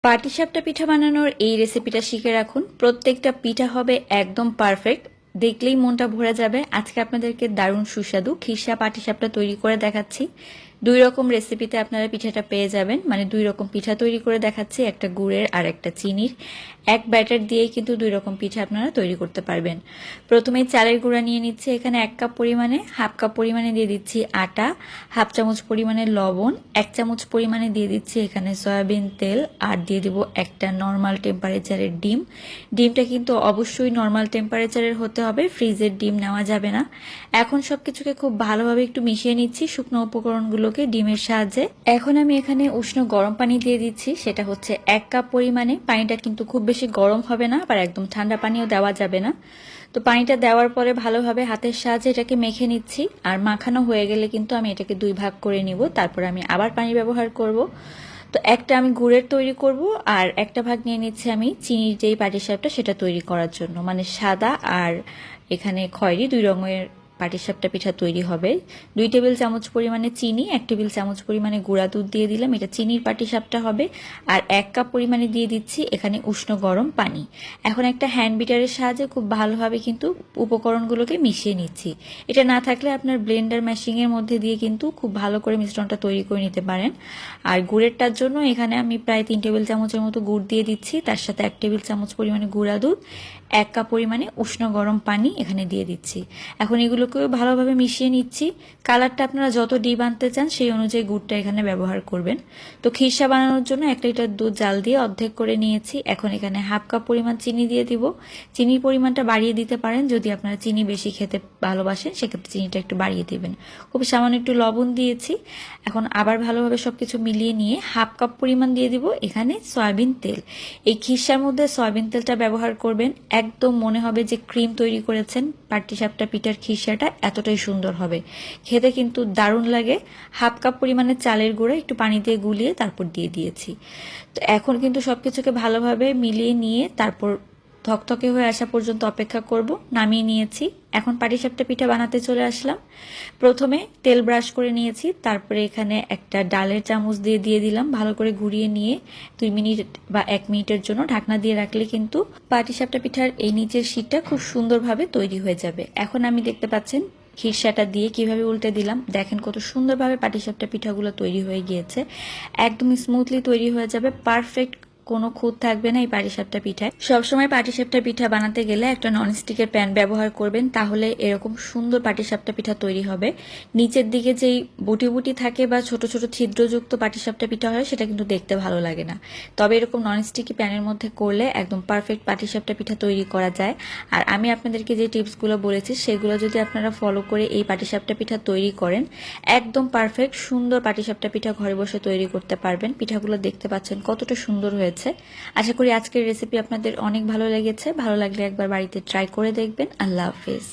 পাটিসাপটা পিঠা বানানোর এই রেসিপিটা শিখে রাখুন। প্রত্যেকটা পিঠা হবে একদম পারফেক্ট, দেখলেই মনটা ভরে যাবে। আজকে আপনাদেরকে দারুণ সুস্বাদু খিরসা পাটিসাপটা তৈরি করে দেখাচ্ছি। দুই রকম রেসিপিতে আপনারা পিঠাটা পেয়ে যাবেন, মানে দুই রকম পিঠা তৈরি করে দেখাচ্ছি, একটা গুড়ের আর একটা চিনির। এক ব্যাটার দিয়েই কিন্তু দুই রকম পিঠা আপনারা তৈরি করতে পারবেন। প্রথমেই চালের গুঁড়া নিয়ে নিচ্ছি এখানে 1 কাপ পরিমাণে, হাফ কাপ পরিমাণে দিয়ে দিচ্ছি আটা, হাফ চামচ পরিমাণে লবণ, 1 চামচ পরিমাণে দিয়ে দিচ্ছি এখানে সয়াবিন তেল, আর দিয়ে দিব একটা নর্মাল টেম্পারেচারের ডিম। ডিমটা কিন্তু অবশ্যই নর্মাল টেম্পারেচারের হতে হবে, ফ্রিজের ডিম নেওয়া যাবে না। এখন সবকিছুকে খুব ভালোভাবে একটু মিশিয়ে নিচ্ছি শুকনো উপকরণগুলোকে ডিমের সাহায্যে। এখন আমি এখানে উষ্ণ গরম পানি দিয়ে দিচ্ছি, সেটা হচ্ছে 1 কাপ পরিমাণে। পানিটা কিন্তু খুব বেশি গরম হবে না, আবার একদম ঠান্ডা পানিও দেওয়া যাবে না। তো পানিটা দেওয়ার পরে ভালোভাবে হাতের সাহায্যে এটাকে মেখে নিচ্ছি, আর মাখানো হয়ে গেলে কিন্তু আমি এটাকে 2 ভাগ করে নিব, তারপর আমি আবার পানি ব্যবহার করব। তো একটা আমি গুড়ের তৈরি করব, আর একটা ভাগ নিয়ে নিচ্ছি আমি চিনির যেই পাটিসাপটা সেটা তৈরি করার জন্য, মানে সাদা আর এখানে খয়েরি দুই রঙের পাটিসাপটা পিঠা তৈরি হবে। 2 টেবিল চামচ পরিমাণে চিনি, 1 টেবিল চামচ পরিমাণে গুঁড়া দুধ দিয়ে দিলাম, এটা চিনির পাটিসাপটা হবে। আর 1 কাপ পরিমাণে দিয়ে দিচ্ছি এখানে উষ্ণ গরম পানি। এখন একটা হ্যান্ড বিটারের সাহায্যে খুব ভালোভাবে কিন্তু উপকরণগুলোকে মিশিয়ে নিচ্ছি। এটা না থাকলে আপনার ব্লেন্ডার মেশিনের মধ্যে দিয়ে কিন্তু খুব ভালো করে মিশ্রণটা তৈরি করে নিতে পারেন। আর গুড়েরটার জন্য এখানে আমি প্রায় 3 টেবিল চামচের মতো গুড় দিয়ে দিচ্ছি, তার সাথে 1 টেবিল চামচ পরিমাণে গুঁড়া দুধ, 1 কাপ পরিমাণে উষ্ণ গরম পানি এখানে দিয়ে দিচ্ছি। এখন এগুলোকেও ভালোভাবে মিশিয়ে নিচ্ছি। কালারটা আপনারা যত ডিপ আনতে চান সেই অনুযায়ী গুড়টা এখানে ব্যবহার করবেন। তো খিরসা বানানোর জন্য 1 লিটার দুধ জাল দিয়ে অর্ধেক করে নিয়েছি। এখন এখানে হাফ কাপ পরিমাণ চিনি দিয়ে দিব। চিনির পরিমাণটা বাড়িয়ে দিতে পারেন, যদি আপনারা চিনি বেশি খেতে ভালোবাসেন সেক্ষেত্রে চিনিটা একটু বাড়িয়ে দিবেন। খুব সামান্য একটু লবণ দিয়েছি। এখন আবার ভালোভাবে সবকিছু মিলিয়ে নিয়ে হাফ কাপ পরিমাণ দিয়ে দিব এখানে সয়াবিন তেল। এই খিরসার মধ্যে সয়াবিন তেলটা ব্যবহার করবেন, একদম মনে হবে যে ক্রিম তৈরি করেছেন। পাটিসাপটা পিঠার খিরসাটা এতটাই সুন্দর হবে, খেতে কিন্তু দারুণ লাগে। হাফ কাপ পরিমাণে চালের গুঁড়া একটু পানি দিয়ে গুলিয়ে তারপর দিয়ে দিয়েছি। তো এখন কিন্তু সবকিছুকে ভালোভাবে মিলিয়ে নিয়ে তারপর থকথকে হয়ে আসা পর্যন্ত অপেক্ষা করব। নামিয়ে নিয়েছি। এখন পাটিসাপটা পিঠা বানাতে চলে আসলাম। প্রথমে তেল ব্রাশ করে নিয়েছি, তারপরে এখানে একটা ডালের চামচ দিয়ে দিলাম, ভালো করে ঘুরিয়ে নিয়ে 2 মিনিট বা 1 মিনিটের জন্য ঢাকনা দিয়ে রাখলে কিন্তু পাটিসাপটা পিঠার এই নিচের শীটটা খুব সুন্দরভাবে তৈরি হয়ে যাবে। এখন আমি দেখতে পাচ্ছেন খিরসাটা দিয়ে কিভাবে উল্টে দিলাম, দেখেন কত সুন্দরভাবে পাটিসাপটা পিঠাগুলো তৈরি হয়ে গিয়েছে। একদম স্মুথলি তৈরি হয়ে যাবে, পারফেক্ট, কোনো খুঁত থাকবে না এই পাটিসাপটা পিঠায়। সবসময় পাটিসাপটা পিঠা বানাতে গেলে একটা ননস্টিকের প্যান ব্যবহার করবেন, তাহলে এরকম সুন্দর পাটিসাপটা পিঠা তৈরি হবে। নিচের দিকে যেই বুটি বুটি থাকে বা ছোট ছোট ছিদ্রযুক্ত পাটিসাপটা পিঠা হয় সেটা কিন্তু দেখতে ভালো লাগে না। তবে এরকম ননস্টিকি প্যানের মধ্যে করলে একদম পারফেক্ট পাটিসাপটা পিঠা তৈরি করা যায়। আর আমি আপনাদেরকে যে টিপসগুলো বলেছি সেগুলো যদি আপনারা ফলো করে এই পাটিসাপটা পিঠা তৈরি করেন, একদম পারফেক্ট সুন্দর পাটিসাপটা পিঠা ঘরে বসে তৈরি করতে পারবেন। পিঠাগুলো দেখতে পাচ্ছেন কতটা সুন্দর হয়েছে। আশা করি আজকের রেসিপি আপনাদের অনেক ভালো লেগেছে। ভালো লাগলে একবার বাড়িতে ট্রাই করে দেখবেন। আল্লাহ হাফেজ।